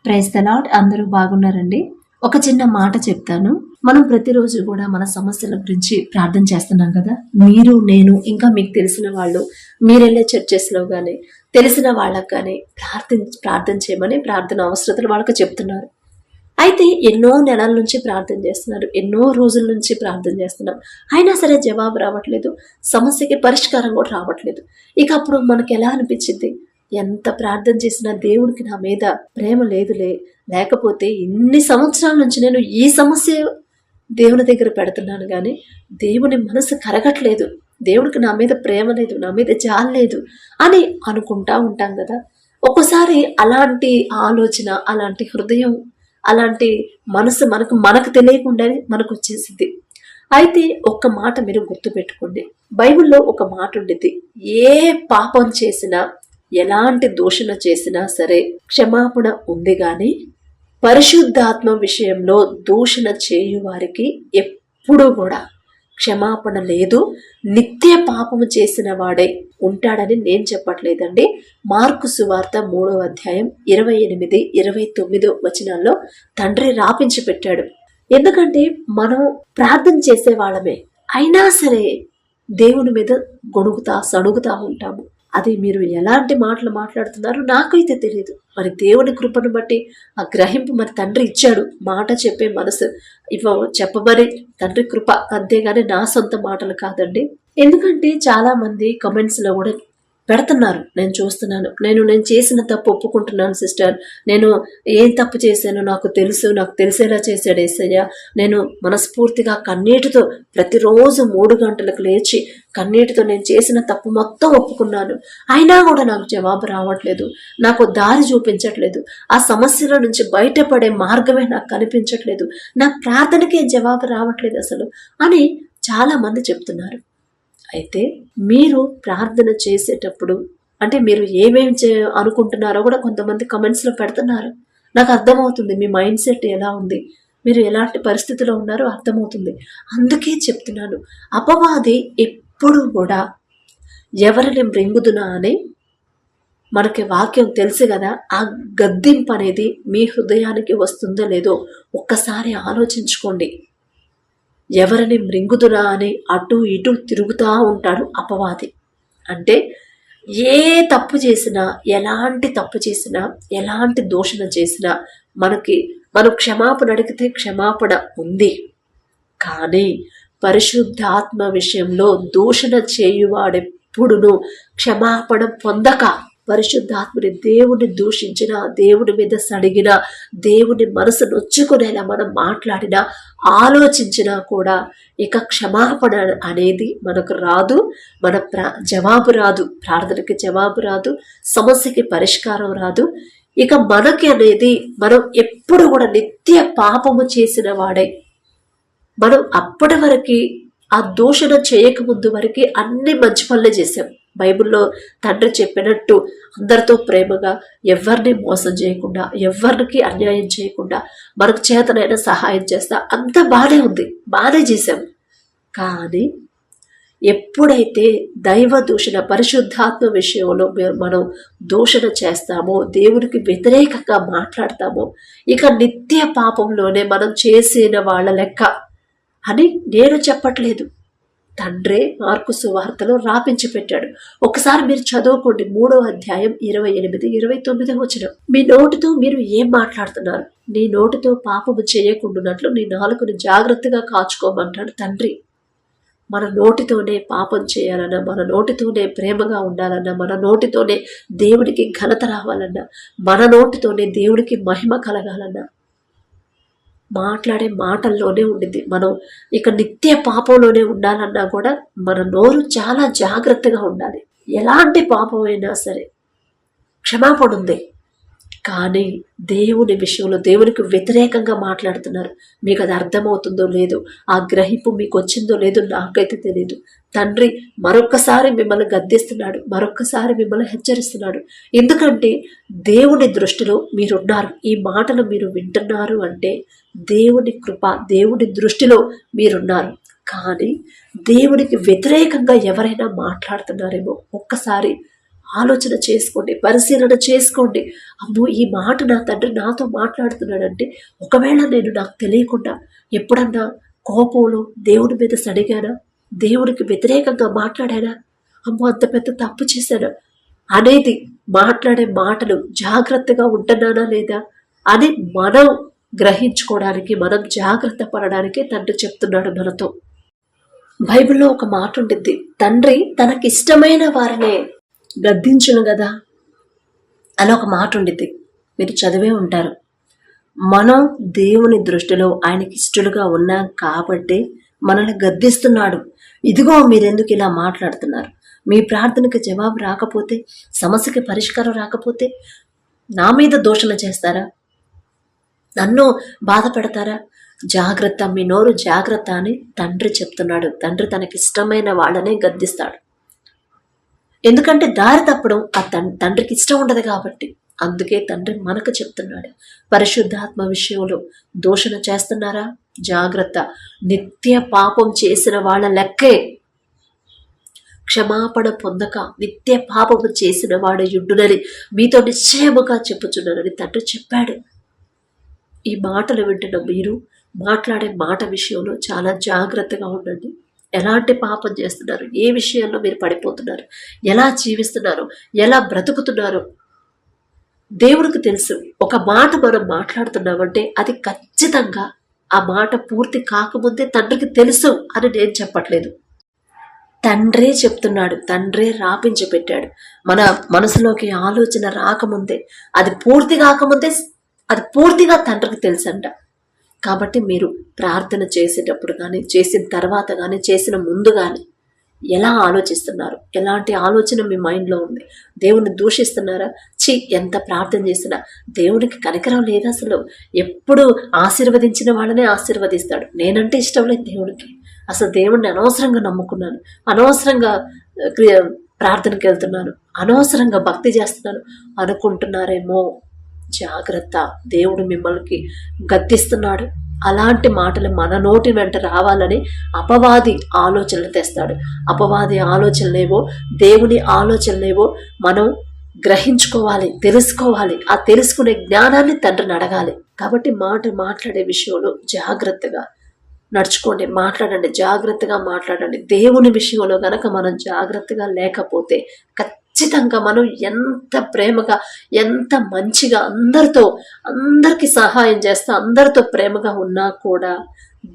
Praise the lord. అందరూ బాగున్నారండి. ఒక చిన్న మాట చెప్తాను. మనం ప్రతిరోజు కూడా మన సమస్యల గురించి ప్రార్థన చేస్తున్నాం కదా. మీరు, నేను, ఇంకా మీకు తెలిసిన వాళ్ళు, మీరెళ్ళే చర్చెస్ లో గానీ తెలిసిన వాళ్ళకి కానీ ప్రార్థన చేయమని ప్రార్థన అవసరతలు వాళ్ళకి చెప్తున్నారు. అయితే ఎన్నో నెలల నుంచి ప్రార్థన చేస్తున్నారు, ఎన్నో రోజుల నుంచి ప్రార్థన చేస్తున్నాం, అయినా సరే జవాబు రావట్లేదు, సమస్యకి పరిష్కారం కూడా రావట్లేదు. ఇక అప్పుడు మనకి ఎలా అనిపించింది? ఎంత ప్రార్థన చేసినా దేవుడికి నా మీద ప్రేమ లేదులే, లేకపోతే ఇన్ని సంవత్సరాల నుంచి నేను ఈ సమస్య దేవుని దగ్గర పెడుతున్నాను కానీ దేవుని మనసు కరగట్లేదు, దేవుడికి నా మీద ప్రేమ లేదు, నా మీద జాలి లేదు అని అనుకుంటా ఉంటాం కదా. ఒక్కోసారి అలాంటి ఆలోచన, అలాంటి హృదయం, అలాంటి మనసు మనకు తెలియకుండానే మనకు వచ్చేసింది. అయితే ఒక్క మాట మీరు గుర్తుపెట్టుకోండి. బైబిల్లో ఒక మాట ఉండిద్ది, ఏ పాపం చేసినా, ఎలాంటి దూషణ చేసినా సరే క్షమాపణ ఉంది గాని పరిశుద్ధాత్మ విషయంలో దూషణ చేయు వారికి ఎప్పుడూ కూడా క్షమాపణ లేదు. నిత్య పాపము చేసిన వాడే ఉంటాడని నేను చెప్పట్లేదండి. మార్కు సువార్త 3వ అధ్యాయం 28, 29 వచనాల్లో తండ్రి రాపించి పెట్టాడు. ఎందుకంటే మనం ప్రార్థన చేసే వాళ్ళమే, అయినా సరే దేవుని మీద గొణుగుతా సణుగుతా ఉంటాము. అది మీరు ఎలాంటి మాటలు మాట్లాడుతున్నారో నాకైతే తెలియదు. మరి దేవుని కృపను బట్టి ఆ గ్రహింపు మరి తండ్రి ఇచ్చాడు. మాట చెప్పే మనసు చెప్పమని తండ్రి కృప, అంతేగాని నా సొంత మాటలు కాదండి. ఎందుకంటే చాలా మంది కమెంట్స్ లో కూడా పెడుతున్నారు, నేను చూస్తున్నాను. నేను చేసిన తప్పు ఒప్పుకుంటున్నాను సిస్టర్, నేను ఏం తప్పు చేశానో నాకు తెలిసేలా చేశాడు యేసయ్య. నేను మనస్ఫూర్తిగా కన్నీటితో ప్రతిరోజు 3 గంటలకు లేచి కన్నీటితో నేను చేసిన తప్పు మొత్తం ఒప్పుకున్నాను, అయినా కూడా నాకు జవాబు రావట్లేదు, నాకు దారి చూపించట్లేదు, ఆ సమస్యల నుంచి బయటపడే మార్గమే నాకు కనిపించట్లేదు, నా ప్రార్థనకే జవాబు రావట్లేదు అసలు అని చాలా మంది చెప్తున్నారు. అయితే మీరు ప్రార్థన చేసేటప్పుడు అంటే మీరు ఏమేమి అనుకుంటున్నారో కూడా కొంతమంది కమెంట్స్ లో పెడుతున్నారు. నాకు అర్థమవుతుంది మీ మైండ్ సెట్ ఎలా ఉంది, మీరు ఎలాంటి పరిస్థితిలో ఉన్నారో అర్థమవుతుంది. అందుకే చెప్తున్నాను, అపవాది ఎప్పుడు కూడా ఎవరిని మృంగుదునా అని మనకి వాక్యం తెలుసు కదా. ఆ గద్దింపు అనేది మీ హృదయానికి వస్తుందో లేదో ఒక్కసారి ఆలోచించుకోండి. ఎవరిని మృంగుదురా అని అటు ఇటు తిరుగుతూ ఉంటాడు అపవాది. అంటే ఏ తప్పు చేసినా, ఎలాంటి తప్పు చేసినా, ఎలాంటి దూషణ చేసినా మనం క్షమాపణ అడిగితే క్షమాపణ ఉంది. కానీ పరిశుద్ధాత్మ విషయంలో దూషణ చేయువాడెప్పుడును క్షమాపణ పొందక, పరిశుద్ధాత్మని దేవుని దూషించిన, దేవుని మీద సడిగిన, దేవుని మనసు నొచ్చుకునేలా మనం మాట్లాడినా, ఆలోచించినా కూడా ఇక క్షమాపణ అనేది మనకు రాదు. జవాబు రాదు, ప్రార్థనకి జవాబు రాదు, సమస్యకి పరిష్కారం రాదు. ఇక మనకి అనేది మనం ఎప్పుడు కూడా నిత్య పాపము చేసిన వాడే. మనం అప్పటి వరకు ఆ దూషణ చేయకముందు వరకు అన్ని మంచి పనులే చేశాం. బైబిల్లో తండ్రి చెప్పినట్టు అందరితో ప్రేమగా, ఎవరిని మోసం చేయకుండా, ఎవరికి అన్యాయం చేయకుండా, మనకు చేతనైనా సహాయం చేస్తా, అంత బాగానే ఉంది, బాగానే చేశాం. కానీ ఎప్పుడైతే దైవ దూషణ, పరిశుద్ధాత్మ విషయంలో మనం దూషణ చేస్తామో, దేవునికి వ్యతిరేకంగా మాట్లాడతామో, ఇక నిత్య పాపంలోనే మనం చేసిన వాళ్ళ లెక్క అని నేను చెప్పట్లేదు. తండ్రే మార్కు సువార్తలో రాపించి పెట్టాడు. ఒకసారి మీరు చదువుకోండి, 3వ అధ్యాయం 28, 29 వచనం. మీ నోటితో మీరు ఏం మాట్లాడుతున్నారు? నీ నోటితో పాపము చేయకుండానట్లు నీ నాలుకను జాగ్రత్తగా కాచుకోమంటాడు తండ్రి. మన నోటితోనే పాపం చేయాలన్నా, మన నోటితోనే ప్రేమగా ఉండాలన్నా, మన నోటితోనే దేవుడికి ఘనత రావాలన్నా, మన నోటితోనే దేవుడికి మహిమ కలగాలన్నా మాట్లాడే మాటల్లోనే ఉండింది. మనం ఇక నిత్య పాపంలోనే ఉండాలన్నా కూడా మన నోరు చాలా జాగ్రత్తగా ఉండాలి. ఎలాంటి పాపం అయినా సరే క్షమాపణ ఉంది. కానీ దేవుని విషయంలో దేవునికి వ్యతిరేకంగా మాట్లాడుతున్నారు. మీకు అది అర్థమవుతుందో లేదో, ఆ గ్రహింపు మీకు వచ్చిందో లేదో నాకైతే తెలియదు. తండ్రి మరొక్కసారి మిమ్మల్ని గద్దిస్తున్నాడు, మరొక్కసారి మిమ్మల్ని హెచ్చరిస్తున్నాడు. ఎందుకంటే దేవుని దృష్టిలో మీరున్నారు. ఈ మాటలు మీరు వింటున్నారు అంటే దేవుని కృప, దేవుని దృష్టిలో మీరున్నారు. కానీ దేవునికి వ్యతిరేకంగా ఎవరైనా మాట్లాడుతున్నారేమో ఒక్కసారి ఆలోచన చేసుకోండి, పరిశీలన చేసుకోండి. అమ్మో, ఈ మాట నా తండ్రి నాతో మాట్లాడుతున్నాడంటే ఒకవేళ నేను నాకు తెలియకుండా ఎప్పుడన్నా కోపంలో దేవుడి మీద సడిగానా, దేవుడికి వ్యతిరేకంగా మాట్లాడానా, అమ్మో అంత పెద్ద తప్పు చేశానా అనేది మాట్లాడే మాటలు జాగ్రత్తగా ఉంటున్నానా లేదా అని మనం గ్రహించుకోవడానికి, మనం జాగ్రత్త పడడానికి తండ్రి చెప్తున్నాడు మనతో. బైబిల్లో ఒక మాట ఉండిద్ది, తండ్రి తనకిష్టమైన వారినే గద్దించును కదా అని ఒక మాట ఉండిద్ది. మీరు చదివే ఉంటారు. మనం దేవుని దృష్టిలో ఆయనకి ఇష్టలుగా ఉన్నాం కాబట్టి మనల్ని గద్దిస్తున్నాడు. ఇదిగో మీరెందుకు ఇలా మాట్లాడుతున్నారు, మీ ప్రార్థనకి జవాబు రాకపోతే, సమస్యకి పరిష్కారం రాకపోతే నా మీద దూషణ చేస్తారా, నన్ను బాధ పెడతారా? జాగ్రత్త, మీ నోరు జాగ్రత్త అని తండ్రి చెప్తున్నాడు. తండ్రి తనకిష్టమైన వాళ్ళనే గద్దిస్తాడు. ఎందుకంటే దారి తప్పడం ఆ తండ్రికి ఇష్టం ఉండదు కాబట్టి. అందుకే తండ్రి మనకు చెప్తున్నాడు, పరిశుద్ధాత్మ విషయంలో దూషణ చేస్తున్నారా, జాగ్రత్త, నిత్య పాపం చేసిన వాళ్ళ లెక్కే. క్షమాపణ పొందక నిత్య పాపము చేసిన వాడు యుడ్డునని మీతో నిశ్చయముగా చెప్పుచున్నానని తండ్రి చెప్పాడు. ఈ మాటలు వింటున్న మీరు మాట్లాడే మాట విషయంలో చాలా జాగ్రత్తగా ఉండండి. ఎలాంటి పాపం చేస్తున్నారు, ఏ విషయంలో మీరు పడిపోతున్నారు, ఎలా జీవిస్తున్నారు, ఎలా బ్రతుకుతున్నారు దేవుడికి తెలుసు. ఒక మాట మనం మాట్లాడుతున్నామంటే అది ఖచ్చితంగా ఆ మాట పూర్తి కాకముందే తండ్రికి తెలుసు అని నేను చెప్పట్లేదు. తండ్రే చెప్తున్నాడు, తండ్రే రాపించి పెట్టాడు. మన మనసులోకి ఆలోచన రాకముందే, అది పూర్తి కాకముందే అది పూర్తిగా తండ్రికి తెలుసంట. కాబట్టి మీరు ప్రార్థన చేసేటప్పుడు కానీ, చేసిన తర్వాత కానీ, చేసిన ముందు కానీ ఎలా ఆలోచిస్తున్నారు, ఎలాంటి ఆలోచన మీ మైండ్లో ఉంది, దేవుని దూషిస్తున్నారా? ఎంత ప్రార్థన చేసినా దేవునికి కనికరం లేదు అసలు. ఎప్పుడు ఆశీర్వదించిన వాళ్ళనే ఆశీర్వదిస్తాడు. నేనంటే ఇష్టం లేదు దేవునికి. అసలు దేవుణ్ణి అనవసరంగా నమ్ముకున్నాను, అనవసరంగా ప్రార్థనకి వెళ్తున్నాను, అనవసరంగా భక్తి చేస్తున్నాను అనుకుంటున్నారేమో. జాగ్రత్త, దేవుడు మిమ్మల్ని గద్దిస్తున్నాడు. అలాంటి మాటలు మన నోటి వెంట రావాలని అపవాది ఆలోచనలు తెస్తాడు. అపవాది ఆలోచనలేవో దేవుని ఆలోచనలేవో మనం గ్రహించుకోవాలి, తెలుసుకోవాలి. ఆ తెలుసుకునే జ్ఞానాన్ని తండ్రిని అడగాలి. కాబట్టి మాట్లాడే విషయంలో జాగ్రత్తగా నడుచుకోండి, మాట్లాడండి, జాగ్రత్తగా మాట్లాడండి. దేవుని విషయంలో గనక మనం జాగ్రత్తగా లేకపోతే ఖచ్చితంగా మనం ఎంత ప్రేమగా, ఎంత మంచిగా అందరికీ సహాయం చేస్తా, అందరితో ప్రేమగా ఉన్నా కూడా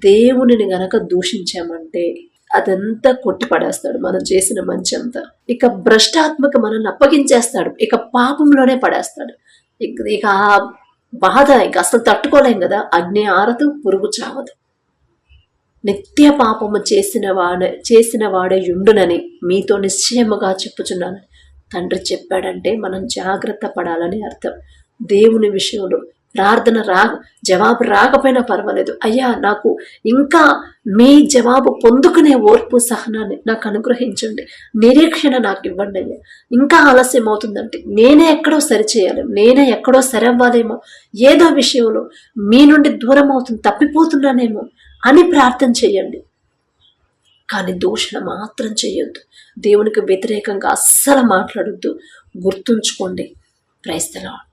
దేవునిని గనక దూషించామంటే అదంతా కొట్టిపడేస్తాడు, మనం చేసిన మంచి అంతా. ఇక భ్రష్టాత్మక మనల్ని అప్పగించేస్తాడు, ఇక పాపంలోనే పడేస్తాడు. ఇక ఆ బాధ ఇక అసలు తట్టుకోలేం కదా. అగ్ని ఆరదు, పురుగు చావదు. నిత్య పాపము చేసిన వాడే యుండునని మీతో నిశ్చయముగా చెప్పుచున్నాను తండ్రి చెప్పాడంటే మనం జాగ్రత్త పడాలని అర్థం. దేవుని విషయంలో ప్రార్థన జవాబు రాకపోయినా పర్వాలేదు, అయ్యా నాకు ఇంకా మీ జవాబు పొందుకునే ఓర్పు సహనాన్ని నాకు అనుగ్రహించండి, నిరీక్షణ నాకు ఇవ్వండి అయ్యా. ఇంకా ఆలస్యం అవుతుందంటే నేనే ఎక్కడో సరిచేయాలి, నేనే ఎక్కడో సరవ్వాలేమో, ఏదో విషయంలో మీ నుండి దూరం అవుతుంది, తప్పిపోతున్నానేమో అని ప్రార్థన చేయండి. కానీ దూషణ మాత్రం చేయొద్దు, దేవునికి వ్యతిరేకంగా అస్సలు మాట్లాడొద్దు. గుర్తుంచుకోండి. Praise the lord.